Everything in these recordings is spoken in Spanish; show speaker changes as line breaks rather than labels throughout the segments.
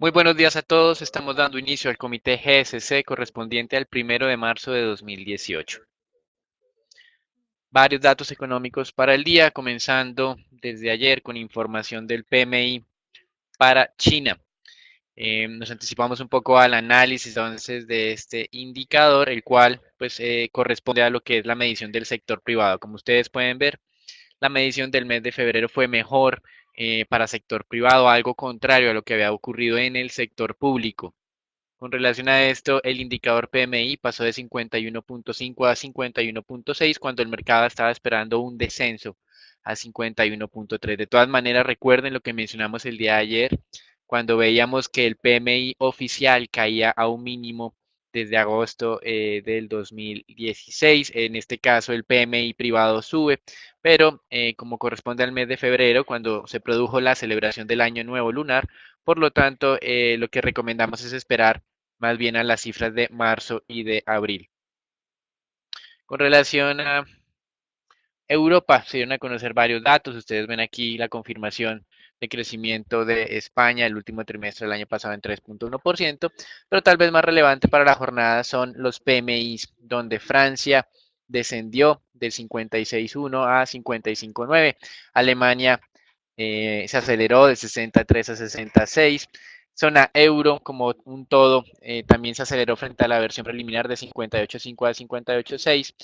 Muy buenos días a todos. Estamos dando inicio al comité GSC correspondiente al 1 de marzo de 2018. Varios datos económicos para el día, comenzando desde ayer con información del PMI para China. Nos anticipamos un poco al análisis entonces de este indicador, el cual pues corresponde a lo que es la medición del sector privado. Como ustedes pueden ver, la medición del mes de febrero fue mejor para sector privado, algo contrario a lo que había ocurrido en el sector público. Con relación a esto, el indicador PMI pasó de 51.5 a 51.6 cuando el mercado estaba esperando un descenso a 51.3. De todas maneras, recuerden lo que mencionamos el día de ayer, cuando veíamos que el PMI oficial caía a un mínimo desde agosto del 2016. En este caso, el PMI privado sube, pero como corresponde al mes de febrero, cuando se produjo la celebración del Año Nuevo Lunar, por lo tanto, lo que recomendamos es esperar más bien a las cifras de marzo y de abril. Con relación a Europa, se dieron a conocer varios datos. Ustedes ven aquí la confirmación de crecimiento de España el último trimestre del año pasado en 3.1%, pero tal vez más relevante para la jornada son los PMIs, donde Francia descendió de 56.1 a 55.9. Alemania se aceleró de 63 a 66. Zona euro como un todo también se aceleró frente a la versión preliminar de 58.5 a 58.6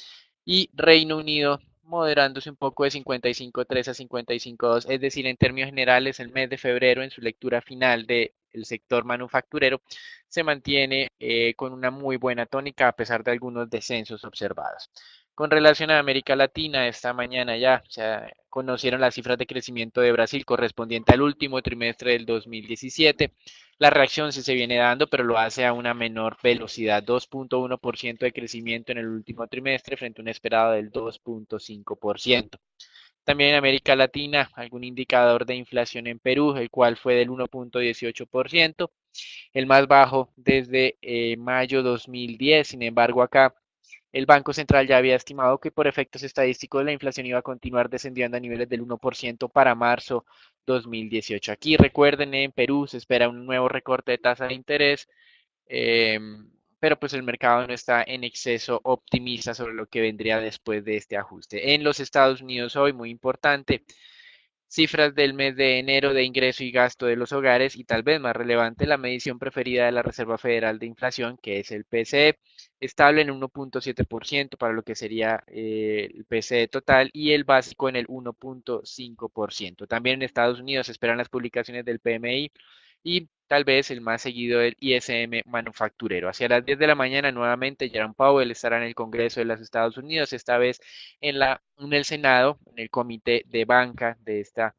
y Reino Unido moderándose un poco de 55.3 a 55.2, es decir, en términos generales el mes de febrero en su lectura final del sector manufacturero se mantiene con una muy buena tónica a pesar de algunos descensos observados. Con relación a América Latina, esta mañana ya se conocieron las cifras de crecimiento de Brasil correspondiente al último trimestre del 2017. La reacción sí se viene dando, pero lo hace a una menor velocidad, 2.1% de crecimiento en el último trimestre frente a un esperado del 2.5%. También en América Latina, algún indicador de inflación en Perú, el cual fue del 1.18%, el más bajo desde mayo 2010. Sin embargo, acá el Banco Central ya había estimado que por efectos estadísticos la inflación iba a continuar descendiendo a niveles del 1% para marzo 2018. Aquí recuerden, en Perú se espera un nuevo recorte de tasa de interés, eh, pero pues el mercado no está en exceso optimista sobre lo que vendría después de este ajuste. En los Estados Unidos hoy, muy importante, cifras del mes de enero de ingreso y gasto de los hogares y tal vez más relevante, la medición preferida de la Reserva Federal de Inflación, que es el PCE, estable en 1.7% para lo que sería el PCE total y el básico en el 1.5%. También en Estados Unidos se esperan las publicaciones del PMI y tal vez el más seguido del ISM manufacturero. Hacia las 10 de la mañana nuevamente Jerome Powell estará en el Congreso de los Estados Unidos, esta vez en el Senado, en el comité de banca de esta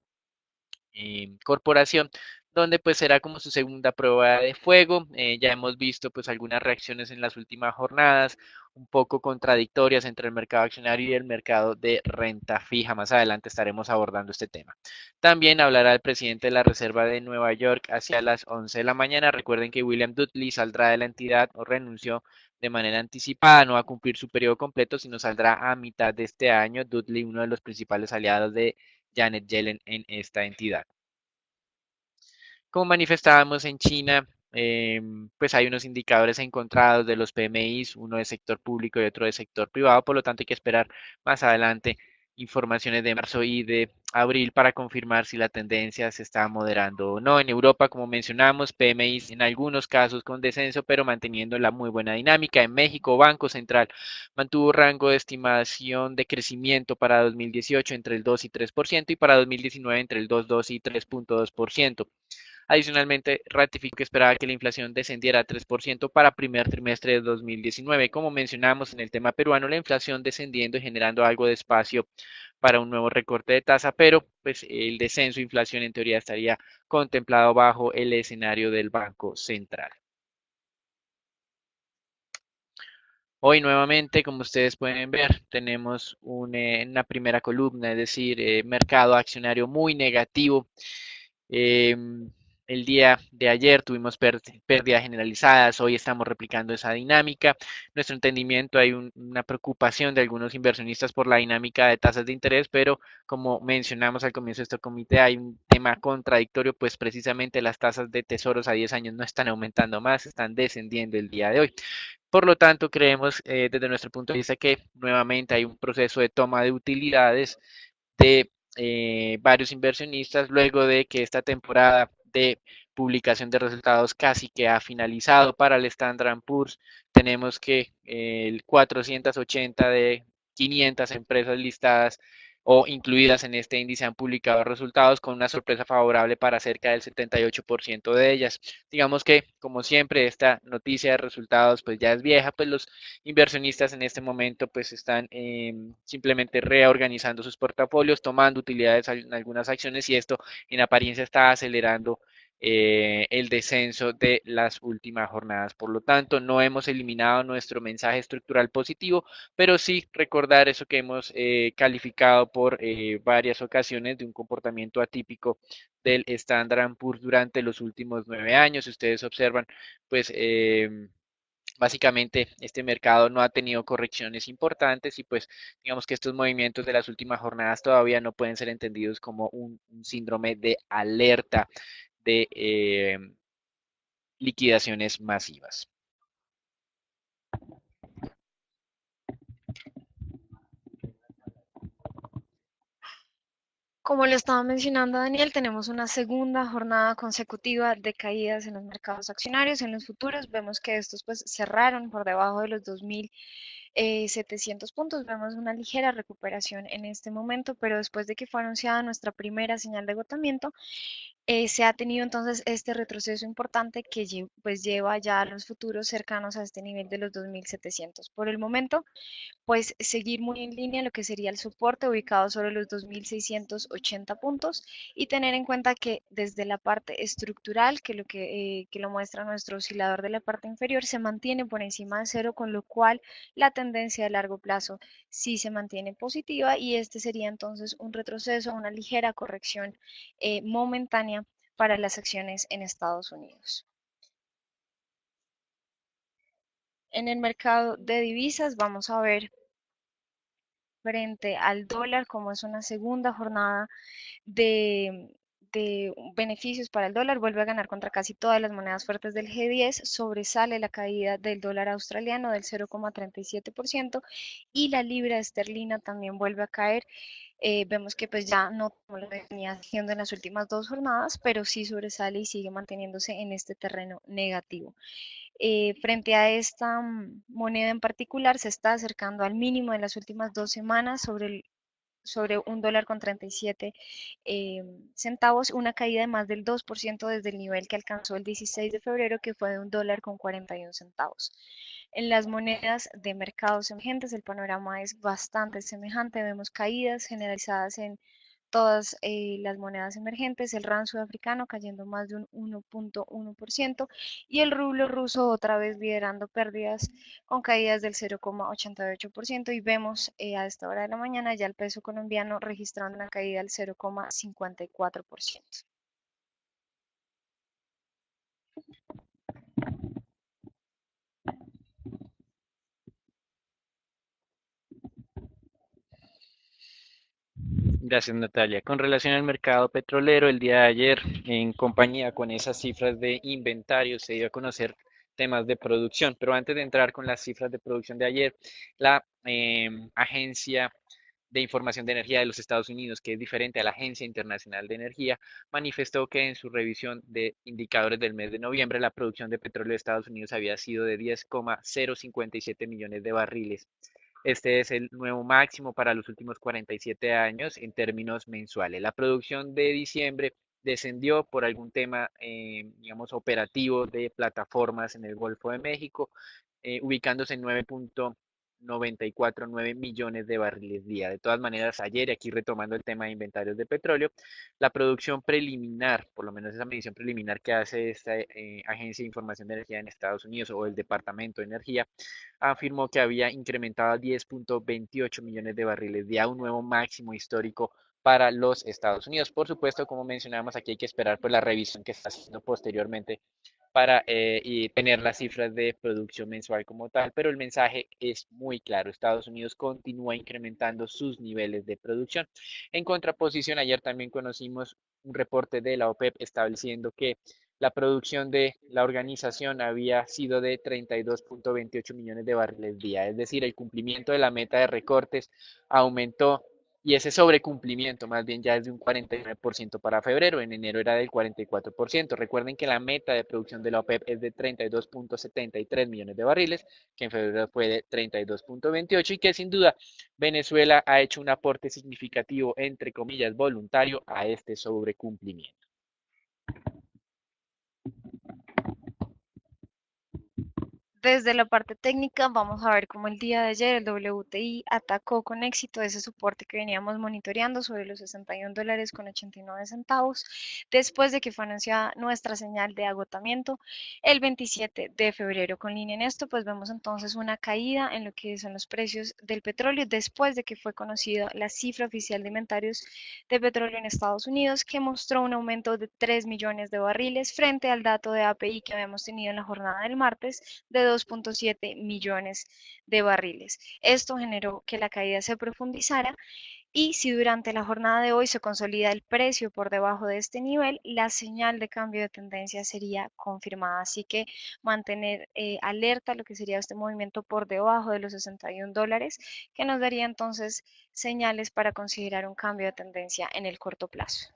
corporación, donde pues será como su segunda prueba de fuego. Ya hemos visto pues algunas reacciones en las últimas jornadas, un poco contradictorias entre el mercado accionario y el mercado de renta fija. Más adelante estaremos abordando este tema. También hablará el presidente de la Reserva de Nueva York hacia las 11 de la mañana. Recuerden que William Dudley saldrá de la entidad o renunció de manera anticipada, no va a cumplir su periodo completo, sino saldrá a mitad de este año. Dudley, uno de los principales aliados de Janet Yellen en esta entidad. Como manifestábamos en China, pues hay unos indicadores encontrados de los PMIs, uno de sector público y otro de sector privado, por lo tanto hay que esperar más adelante informaciones de marzo y de abril para confirmar si la tendencia se está moderando o no. En Europa, como mencionamos, PMIs en algunos casos con descenso, pero manteniendo la muy buena dinámica. En México, Banco Central mantuvo rango de estimación de crecimiento para 2018 entre el 2 y 3% y para 2019 entre el 2.2 y 3.2%. Adicionalmente, ratificó que esperaba que la inflación descendiera a 3% para primer trimestre de 2019. Como mencionamos en el tema peruano, la inflación descendiendo y generando algo de espacio para un nuevo recorte de tasa, pero pues el descenso de inflación en teoría estaría contemplado bajo el escenario del Banco Central. Hoy nuevamente, como ustedes pueden ver, tenemos una primera columna, es decir, mercado accionario muy negativo. Eh, El día de ayer tuvimos pérdidas generalizadas, hoy estamos replicando esa dinámica. Nuestro entendimiento, hay una preocupación de algunos inversionistas por la dinámica de tasas de interés, pero como mencionamos al comienzo de este comité, hay un tema contradictorio, pues precisamente las tasas de tesoros a 10 años no están aumentando más, están descendiendo el día de hoy. Por lo tanto, creemos desde nuestro punto de vista que nuevamente hay un proceso de toma de utilidades de varios inversionistas luego de que esta temporada de publicación de resultados casi que ha finalizado para el Standard Poor's. Tenemos que el 480 de 500 empresas listadas o incluidas en este índice han publicado resultados con una sorpresa favorable para cerca del 78% de ellas. Digamos que, como siempre, esta noticia de resultados pues ya es vieja, pues los inversionistas en este momento pues están simplemente reorganizando sus portafolios, tomando utilidades en algunas acciones y esto en apariencia está acelerando el descenso de las últimas jornadas. Por lo tanto, no hemos eliminado nuestro mensaje estructural positivo, pero sí recordar eso que hemos calificado por varias ocasiones de un comportamiento atípico del Standard Poor's durante los últimos 9 años. Si ustedes observan, pues básicamente este mercado no ha tenido correcciones importantes y pues digamos que estos movimientos de las últimas jornadas todavía no pueden ser entendidos como un síndrome de alerta de liquidaciones masivas.
Como lo estaba mencionando Daniel, tenemos una segunda jornada consecutiva de caídas en los mercados accionarios. En los futuros vemos que estos pues cerraron por debajo de los 2.700 puntos. Vemos una ligera recuperación en este momento, pero después de que fue anunciada nuestra primera señal de agotamiento, se ha tenido entonces este retroceso importante que pues lleva ya a los futuros cercanos a este nivel de los 2.700. Por el momento, pues seguir muy en línea lo que sería el soporte ubicado sobre los 2.680 puntos y tener en cuenta que desde la parte estructural, que lo muestra nuestro oscilador de la parte inferior, se mantiene por encima de cero, con lo cual la tendencia a largo plazo sí se mantiene positiva y este sería entonces un retroceso, una ligera corrección momentánea para las acciones en Estados Unidos. En el mercado de divisas vamos a ver frente al dólar, como es una segunda jornada de beneficios para el dólar, vuelve a ganar contra casi todas las monedas fuertes del G10, sobresale la caída del dólar australiano del 0,37% y la libra esterlina también vuelve a caer. Vemos que pues ya no como lo venía haciendo en las últimas dos jornadas, pero sí sobresale y sigue manteniéndose en este terreno negativo. Frente a esta moneda en particular, se está acercando al mínimo de las últimas 2 semanas sobre $1,37 centavos, una caída de más del 2% desde el nivel que alcanzó el 16 de febrero, que fue de $1,41 centavos. En las monedas de mercados emergentes, el panorama es bastante semejante. Vemos caídas generalizadas en todas las monedas emergentes, el rand sudafricano cayendo más de un 1,1% y el rublo ruso otra vez liderando pérdidas con caídas del 0,88% y vemos a esta hora de la mañana ya el peso colombiano registrando una caída del 0,54%.
Gracias, Natalia. Con relación al mercado petrolero, el día de ayer, en compañía con esas cifras de inventario, se dio a conocer temas de producción. Pero antes de entrar con las cifras de producción de ayer, la Agencia de Información de Energía de los Estados Unidos, que es diferente a la Agencia Internacional de Energía, manifestó que en su revisión de indicadores del mes de noviembre, la producción de petróleo de Estados Unidos había sido de 10,057 millones de barriles. Este es el nuevo máximo para los últimos 47 años en términos mensuales. La producción de diciembre descendió por algún tema, digamos, operativo de plataformas en el Golfo de México, ubicándose en 9,949 millones de barriles día. De todas maneras, ayer, y aquí retomando el tema de inventarios de petróleo, la producción preliminar, por lo menos esa medición preliminar que hace esta Agencia de Información de Energía en Estados Unidos o el Departamento de Energía, afirmó que había incrementado a 10,28 millones de barriles día, un nuevo máximo histórico para los Estados Unidos. Por supuesto, como mencionamos, aquí hay que esperar por la revisión que está haciendo posteriormente para y tener las cifras de producción mensual como tal, pero el mensaje es muy claro. Estados Unidos continúa incrementando sus niveles de producción. En contraposición, ayer también conocimos un reporte de la OPEP estableciendo que la producción de la organización había sido de 32.28 millones de barriles día, es decir, el cumplimiento de la meta de recortes aumentó y ese sobrecumplimiento más bien ya es de un 49% para febrero, en enero era del 44%. Recuerden que la meta de producción de la OPEP es de 32.73 millones de barriles, que en febrero fue de 32.28 y que sin duda Venezuela ha hecho un aporte significativo, entre comillas, voluntario a este sobrecumplimiento.
Desde la parte técnica, vamos a ver cómo el día de ayer el WTI atacó con éxito ese soporte que veníamos monitoreando sobre los 61 dólares con 89 centavos, después de que fue anunciada nuestra señal de agotamiento el 27 de febrero. Con línea en esto, pues vemos entonces una caída en lo que son los precios del petróleo después de que fue conocida la cifra oficial de inventarios de petróleo en Estados Unidos, que mostró un aumento de 3 millones de barriles frente al dato de API que habíamos tenido en la jornada del martes de 2.7 millones de barriles. Esto generó que la caída se profundizara y si durante la jornada de hoy se consolida el precio por debajo de este nivel, la señal de cambio de tendencia sería confirmada. Así que mantener alerta lo que sería este movimiento por debajo de los 61 dólares, que nos daría entonces señales para considerar un cambio de tendencia en el corto plazo.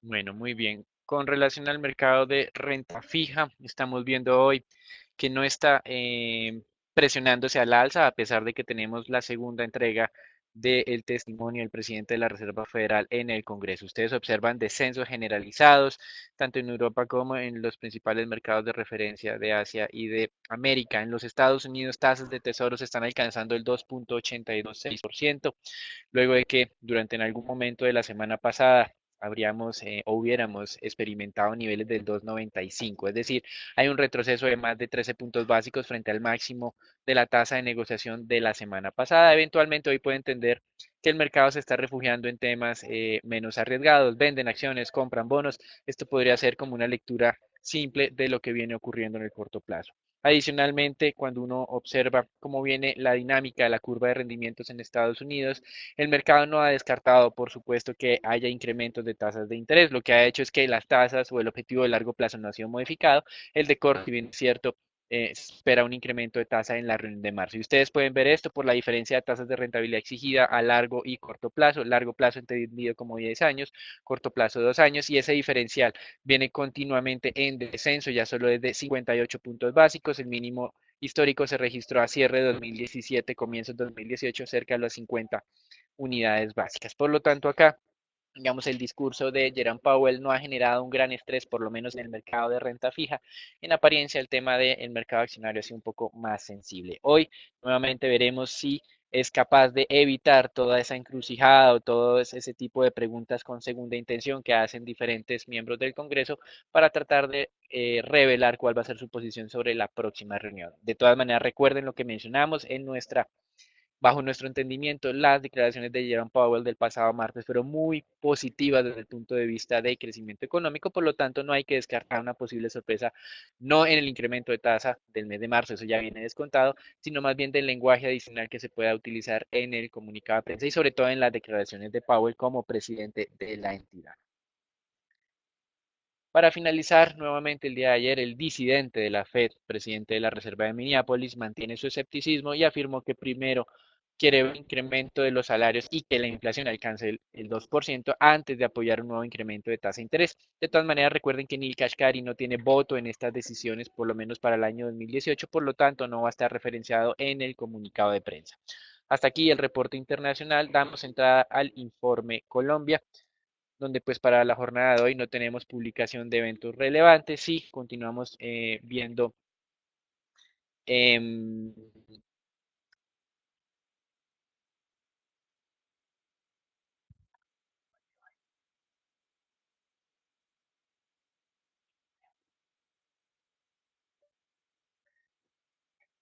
Bueno, muy bien. Con relación al mercado de renta fija, estamos viendo hoy que no está presionándose al alza, a pesar de que tenemos la segunda entrega del testimonio del presidente de la Reserva Federal en el Congreso. Ustedes observan descensos generalizados, tanto en Europa como en los principales mercados de referencia de Asia y de América. En los Estados Unidos, tasas de tesoros están alcanzando el 2.826%, luego de que durante en algún momento de la semana pasada habríamos o hubiéramos experimentado niveles del 2.95, es decir, hay un retroceso de más de 13 puntos básicos frente al máximo de la tasa de negociación de la semana pasada. Eventualmente hoy puede entender que el mercado se está refugiando en temas menos arriesgados, venden acciones, compran bonos. Esto podría ser como una lectura simple de lo que viene ocurriendo en el corto plazo. Adicionalmente, cuando uno observa cómo viene la dinámica de la curva de rendimientos en Estados Unidos, el mercado no ha descartado, por supuesto, que haya incrementos de tasas de interés. Lo que ha hecho es que las tasas o el objetivo de largo plazo no ha sido modificado. El de corto, si bien es cierto, espera un incremento de tasa en la reunión de marzo. Y ustedes pueden ver esto por la diferencia de tasas de rentabilidad exigida a largo y corto plazo. Largo plazo entendido como 10 años, corto plazo 2 años, y ese diferencial viene continuamente en descenso, ya solo desde 58 puntos básicos. El mínimo histórico se registró a cierre de 2017, comienzo de 2018, cerca de los 50 unidades básicas. Por lo tanto, acá, digamos, el discurso de Jerome Powell no ha generado un gran estrés, por lo menos en el mercado de renta fija. En apariencia, el tema del mercado accionario ha sido un poco más sensible. Hoy, nuevamente, veremos si es capaz de evitar toda esa encrucijada o todo ese tipo de preguntas con segunda intención que hacen diferentes miembros del Congreso para tratar de revelar cuál va a ser su posición sobre la próxima reunión. De todas maneras, recuerden lo que mencionamos en nuestra bajo nuestro entendimiento, las declaraciones de Jerome Powell del pasado martes fueron muy positivas desde el punto de vista de crecimiento económico, por lo tanto no hay que descartar una posible sorpresa, no en el incremento de tasa del mes de marzo, eso ya viene descontado, sino más bien del lenguaje adicional que se pueda utilizar en el comunicado de prensa y sobre todo en las declaraciones de Powell como presidente de la entidad. Para finalizar, nuevamente el día de ayer, el disidente de la Fed, presidente de la Reserva de Minneapolis, mantiene su escepticismo y afirmó que primero quiere un incremento de los salarios y que la inflación alcance el 2% antes de apoyar un nuevo incremento de tasa de interés. De todas maneras, recuerden que Neil Kashkari no tiene voto en estas decisiones, por lo menos para el año 2018, por lo tanto no va a estar referenciado en el comunicado de prensa. Hasta aquí el reporte internacional. Damos entrada al informe Colombia, donde pues para la jornada de hoy no tenemos publicación de eventos relevantes, sí, continuamos viendo em,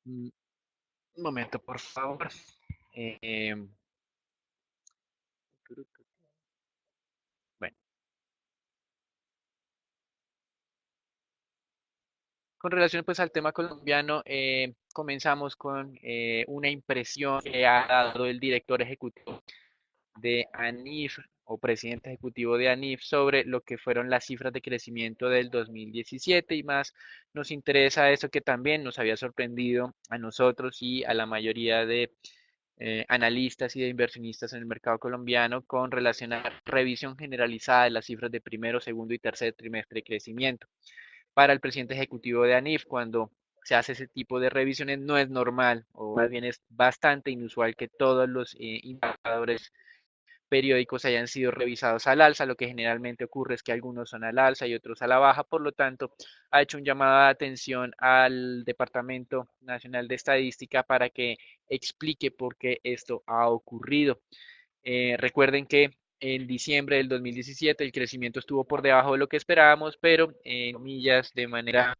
Mm, Un momento, por favor. Eh, bueno, con relación pues al tema colombiano, comenzamos con una impresión que ha dado el director ejecutivo de ANIF o presidente ejecutivo de ANIF sobre lo que fueron las cifras de crecimiento del 2017 y más nos interesa eso que también nos había sorprendido a nosotros y a la mayoría de analistas y de inversionistas en el mercado colombiano con relación a la revisión generalizada de las cifras de primero, segundo y tercer trimestre de crecimiento. Para el presidente ejecutivo de ANIF, cuando se hace ese tipo de revisiones, no es normal o más bien es bastante inusual que todos los indicadores periódicos hayan sido revisados al alza. Lo que generalmente ocurre es que algunos son al alza y otros a la baja. Por lo tanto, ha hecho un llamado de atención al Departamento Nacional de Estadística para que explique por qué esto ha ocurrido. Recuerden que en diciembre del 2017 el crecimiento estuvo por debajo de lo que esperábamos, pero en comillas, de manera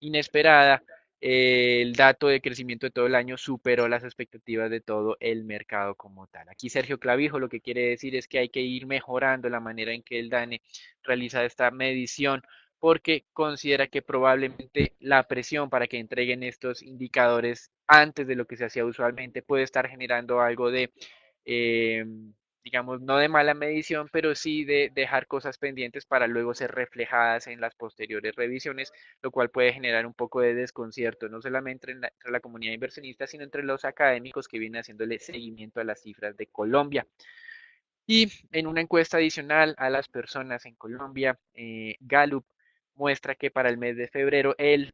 inesperada, el dato de crecimiento de todo el año superó las expectativas de todo el mercado como tal. Aquí Sergio Clavijo lo que quiere decir es que hay que ir mejorando la manera en que el DANE realiza esta medición porque considera que probablemente la presión para que entreguen estos indicadores antes de lo que se hacía usualmente puede estar generando algo de eh, digamos, no de mala medición, pero sí de dejar cosas pendientes para luego ser reflejadas en las posteriores revisiones, lo cual puede generar un poco de desconcierto, no solamente entre la comunidad inversionista, sino entre los académicos que vienen haciéndole seguimiento a las cifras de Colombia. Y en una encuesta adicional a las personas en Colombia, Gallup muestra que para el mes de febrero el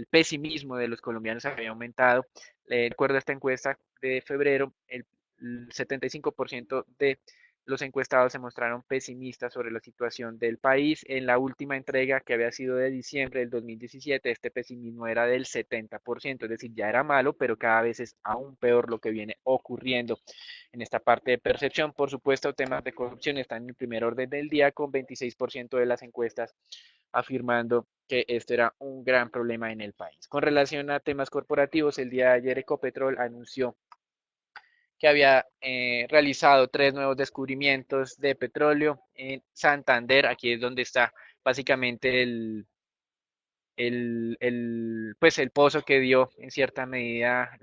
pesimismo de los colombianos había aumentado. De acuerdo a esta encuesta de febrero, el 75% de los encuestados se mostraron pesimistas sobre la situación del país. En la última entrega, que había sido de diciembre del 2017, este pesimismo era del 70%, es decir, ya era malo, pero cada vez es aún peor lo que viene ocurriendo en esta parte de percepción. Por supuesto, temas de corrupción están en el primer orden del día, con 26% de las encuestas afirmando que esto era un gran problema en el país. Con relación a temas corporativos, el día de ayer Ecopetrol anunció que había realizado 3 nuevos descubrimientos de petróleo en Santander. Aquí es donde está básicamente pues el pozo que dio en cierta medida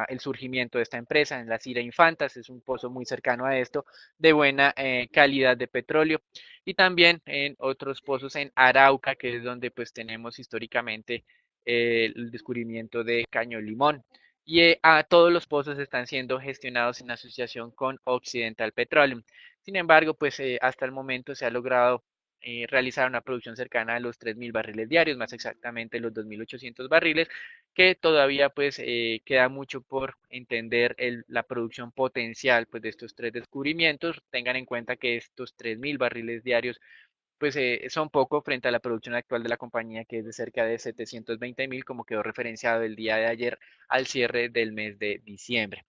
el surgimiento de esta empresa en la Cira Infantas. Es un pozo muy cercano a esto, de buena calidad de petróleo. Y también en otros pozos en Arauca, que es donde pues tenemos históricamente el descubrimiento de Caño Limón. Y todos los pozos están siendo gestionados en asociación con Occidental Petroleum. Sin embargo, pues hasta el momento se ha logrado realizar una producción cercana a los 3.000 barriles diarios, más exactamente los 2.800 barriles, que todavía pues queda mucho por entender la producción potencial pues de estos 3 descubrimientos. Tengan en cuenta que estos 3.000 barriles diarios pues son poco frente a la producción actual de la compañía, que es de cerca de 720.000, como quedó referenciado el día de ayer al cierre del mes de diciembre.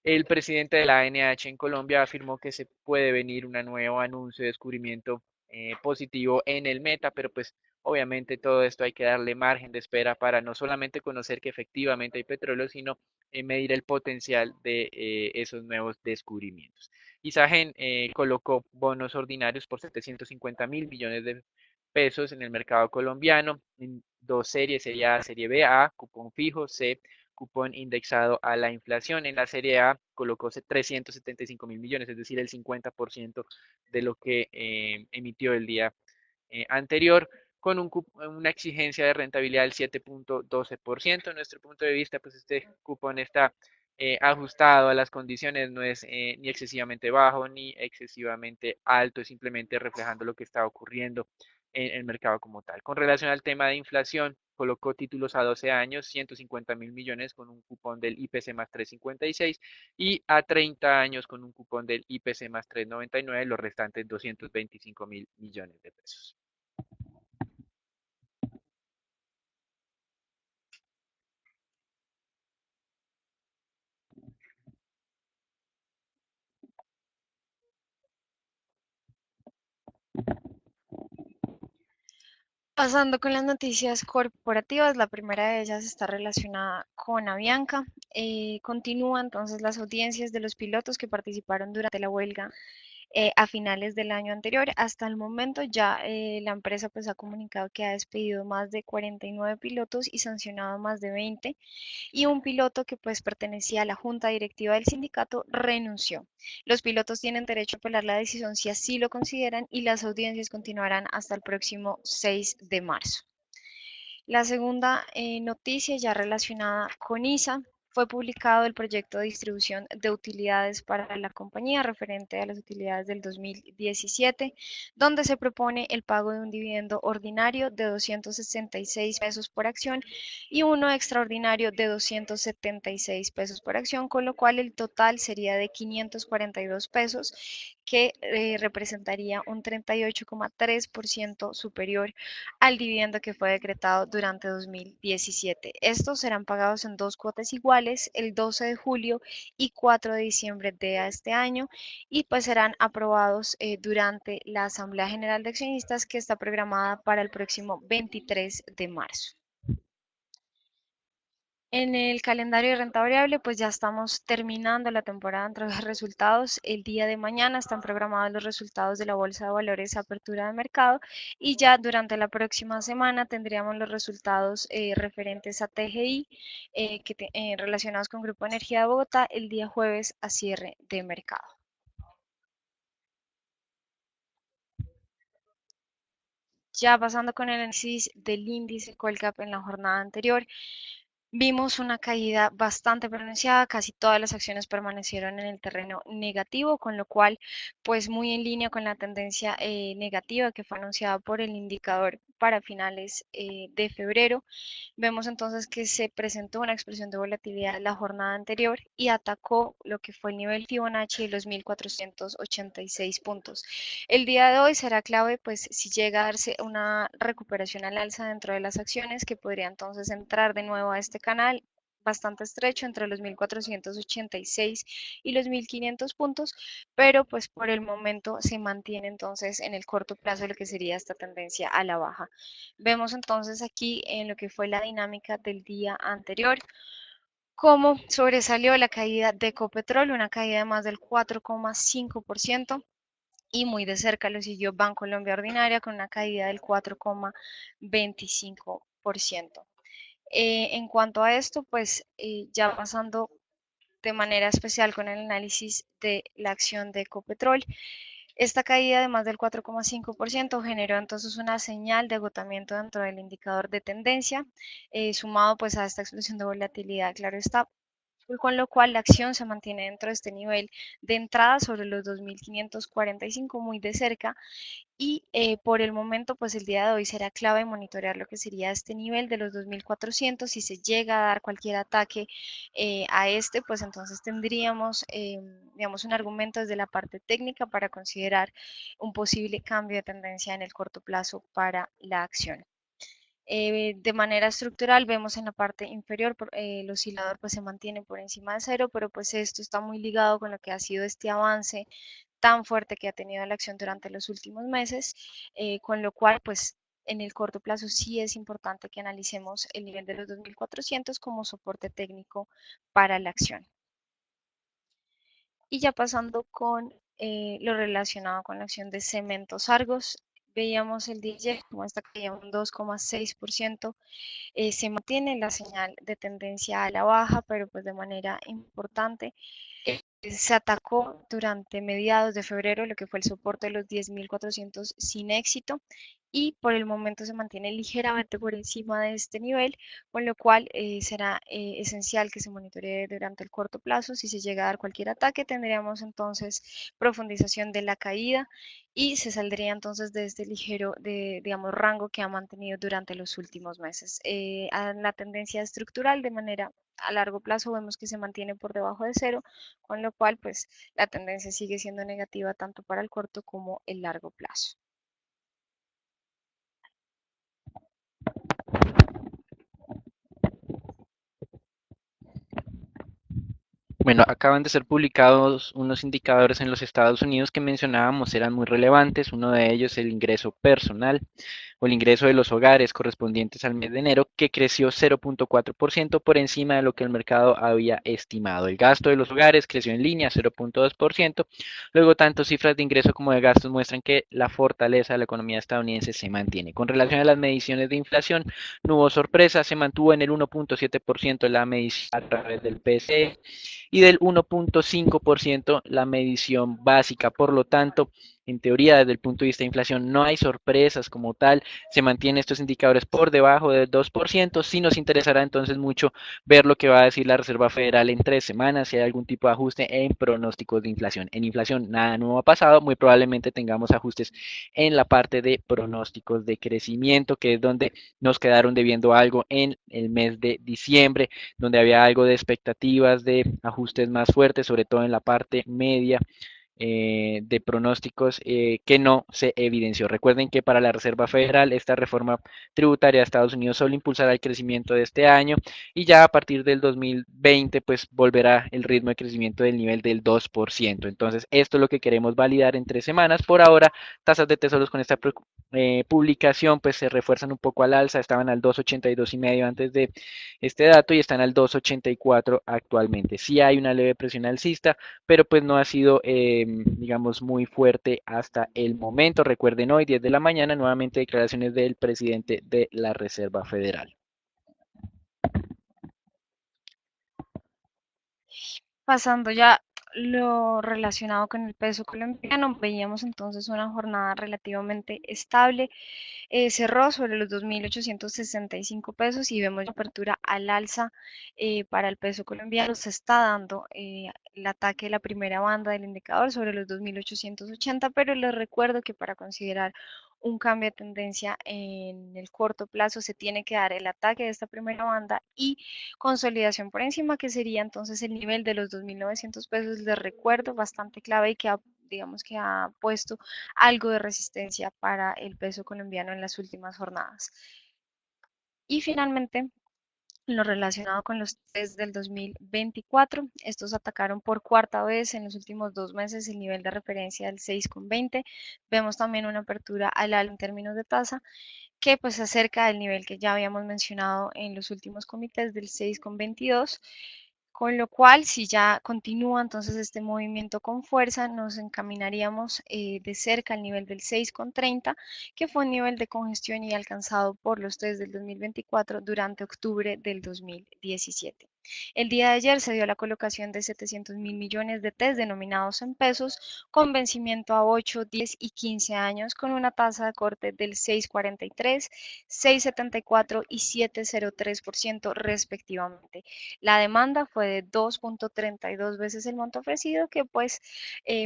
El presidente de la ANH en Colombia afirmó que se puede venir un nuevo anuncio de descubrimiento positivo en el Meta, pero pues obviamente todo esto hay que darle margen de espera para no solamente conocer que efectivamente hay petróleo, sino medir el potencial de esos nuevos descubrimientos. Isagen colocó bonos ordinarios por 750.000 millones de pesos en el mercado colombiano, en dos series, serie A, serie B, A, cupón fijo, C, cupón indexado a la inflación. En la serie A colocó 375.000 millones, es decir, el 50% de lo que emitió el día anterior, con una exigencia de rentabilidad del 7.12%. En nuestro punto de vista, pues este cupón está ajustado a las condiciones, no es ni excesivamente bajo ni excesivamente alto, es simplemente reflejando lo que está ocurriendo en el mercado como tal. Con relación al tema de inflación, colocó títulos a 12 años, 150.000 millones con un cupón del IPC más 3,56 y a 30 años con un cupón del IPC más 3,99, los restantes 225.000 millones de pesos.
Pasando con las noticias corporativas, la primera de ellas está relacionada con Avianca. Continúa entonces las audiencias de los pilotos que participaron durante la huelga a finales del año anterior. Hasta el momento ya la empresa pues ha comunicado que ha despedido más de 49 pilotos y sancionado más de 20 y un piloto que pues pertenecía a la junta directiva del sindicato renunció. Los pilotos tienen derecho a apelar la decisión si así lo consideran y las audiencias continuarán hasta el próximo 6 de marzo. La segunda noticia ya relacionada con ISA. Fue publicado el proyecto de distribución de utilidades para la compañía referente a las utilidades del 2017, donde se propone el pago de un dividendo ordinario de 266 pesos por acción y uno extraordinario de 276 pesos por acción, con lo cual el total sería de 542 pesos, que representaría un 38,3% superior al dividendo que fue decretado durante 2017. Estos serán pagados en dos cuotas iguales, el 12 de julio y 4 de diciembre de este año, y pues serán aprobados durante la Asamblea General de Accionistas que está programada para el próximo 23 de marzo. En el calendario de renta variable, pues ya estamos terminando la temporada de entrega de resultados. El día de mañana están programados los resultados de la Bolsa de Valores Apertura de Mercado y ya durante la próxima semana tendríamos los resultados referentes a TGI relacionados con Grupo Energía de Bogotá el día jueves a cierre de mercado. Ya pasando con el análisis del índice Colcap en la jornada anterior, vimos una caída bastante pronunciada, casi todas las acciones permanecieron en el terreno negativo, con lo cual, pues muy en línea con la tendencia negativa que fue anunciada por el indicador para finales de febrero. Vemos entonces que se presentó una expresión de volatilidad la jornada anterior y atacó lo que fue el nivel Fibonacci de los 1486 puntos. El día de hoy será clave, pues, si llega a darse una recuperación al alza dentro de las acciones, que podría entonces entrar de nuevo a este canal bastante estrecho entre los 1486 y los 1500 puntos, pero pues por el momento se mantiene entonces en el corto plazo lo que sería esta tendencia a la baja. Vemos entonces aquí en lo que fue la dinámica del día anterior, cómo sobresalió la caída de Ecopetrol, una caída de más del 4,5%, y muy de cerca lo siguió Bancolombia Ordinaria con una caída del 4,25%. En cuanto a esto, pues ya pasando de manera especial con el análisis de la acción de Ecopetrol, esta caída de más del 4,5% generó entonces una señal de agotamiento dentro del indicador de tendencia, sumado pues a esta explosión de volatilidad, claro está, con lo cual la acción se mantiene dentro de este nivel de entrada sobre los 2.545 muy de cerca, y por el momento pues el día de hoy será clave monitorear lo que sería este nivel de los 2.400. Si se llega a dar cualquier ataque a este, pues entonces tendríamos digamos un argumento desde la parte técnica para considerar un posible cambio de tendencia en el corto plazo para la acción. De manera estructural vemos en la parte inferior el oscilador pues se mantiene por encima de cero, pero pues esto está muy ligado con lo que ha sido este avance tan fuerte que ha tenido la acción durante los últimos meses, con lo cual pues en el corto plazo sí es importante que analicemos el nivel de los 2.400 como soporte técnico para la acción. Y ya pasando con lo relacionado con la acción de Cementos Argos, veíamos el día de ayer como esta caía un 2,6%. Se mantiene la señal de tendencia a la baja, pero pues de manera importante. Se atacó durante mediados de febrero lo que fue el soporte de los 10.400 sin éxito, y por el momento se mantiene ligeramente por encima de este nivel, con lo cual será esencial que se monitoree durante el corto plazo. Si se llega a dar cualquier ataque, tendríamos entonces profundización de la caída y se saldría entonces de este ligero digamos, rango que ha mantenido durante los últimos meses. A la tendencia estructural de manera a largo plazo vemos que se mantiene por debajo de cero, con lo cual pues la tendencia sigue siendo negativa tanto para el corto como el largo plazo.
Bueno, acaban de ser publicados unos indicadores en los Estados Unidos que mencionábamos eran muy relevantes. Uno de ellos el ingreso personal. o el ingreso de los hogares correspondientes al mes de enero, que creció 0.4% por encima de lo que el mercado había estimado. El gasto de los hogares creció en línea 0.2%. Luego, tanto cifras de ingreso como de gastos muestran que la fortaleza de la economía estadounidense se mantiene. Con relación a las mediciones de inflación, no hubo sorpresa, se mantuvo en el 1.7% la medición a través del PCE y del 1.5% la medición básica. Por lo tanto, en teoría, desde el punto de vista de inflación, no hay sorpresas como tal, se mantienen estos indicadores por debajo del 2%. Sí nos interesará entonces mucho ver lo que va a decir la Reserva Federal en 3 semanas, si hay algún tipo de ajuste en pronósticos de inflación. En inflación nada nuevo ha pasado, muy probablemente tengamos ajustes en la parte de pronósticos de crecimiento, que es donde nos quedaron debiendo algo en el mes de diciembre, donde había algo de expectativas de ajustes más fuertes, sobre todo en la parte media de pronósticos que no se evidenció. Recuerden que para la Reserva Federal esta reforma tributaria de Estados Unidos solo impulsará el crecimiento de este año y ya a partir del 2020 pues volverá el ritmo de crecimiento del nivel del 2%. Entonces esto es lo que queremos validar en 3 semanas. Por ahora tasas de tesoros con esta publicación pues se refuerzan un poco al alza, estaban al 2,82 y medio antes de este dato y están al 2,84 actualmente. Sí hay una leve presión alcista, pero pues no ha sido, digamos, muy fuerte hasta el momento. Recuerden, hoy 10 de la mañana, nuevamente declaraciones del presidente de la Reserva Federal.
Pasando ya lo relacionado con el peso colombiano, veíamos entonces una jornada relativamente estable. Cerró sobre los 2.865 pesos y vemos la apertura al alza para el peso colombiano. Se está dando el ataque de la primera banda del indicador sobre los 2.880, pero les recuerdo que para considerar un cambio de tendencia en el corto plazo se tiene que dar el ataque de esta primera banda y consolidación por encima, que sería entonces el nivel de los 2.900 pesos. Les recuerdo, bastante clave y que digamos que ha puesto algo de resistencia para el peso colombiano en las últimas jornadas. Y finalmente, lo relacionado con los test del 2024, estos atacaron por cuarta vez en los últimos 2 meses el nivel de referencia del 6,20. Vemos también una apertura al alza en términos de tasa que pues se acerca del nivel que ya habíamos mencionado en los últimos comités del 6,22. Con lo cual, si ya continúa entonces este movimiento con fuerza, nos encaminaríamos de cerca al nivel del 6,30, que fue un nivel de congestión y alcanzado por los test del 2024 durante octubre del 2017. El día de ayer se dio la colocación de 700.000 millones de test denominados en pesos con vencimiento a 8, 10 y 15 años con una tasa de corte del 6,43, 6,74 y 7,03% respectivamente. La demanda fue de 2,32 veces el monto ofrecido, que pues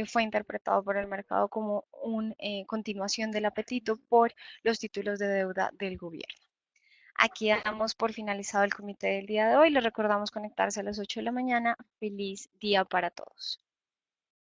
fue interpretado por el mercado como una continuación del apetito por los títulos de deuda del gobierno. Aquí damos por finalizado el comité del día de hoy. Les recordamos conectarse a las 8 de la mañana. Feliz día para todos.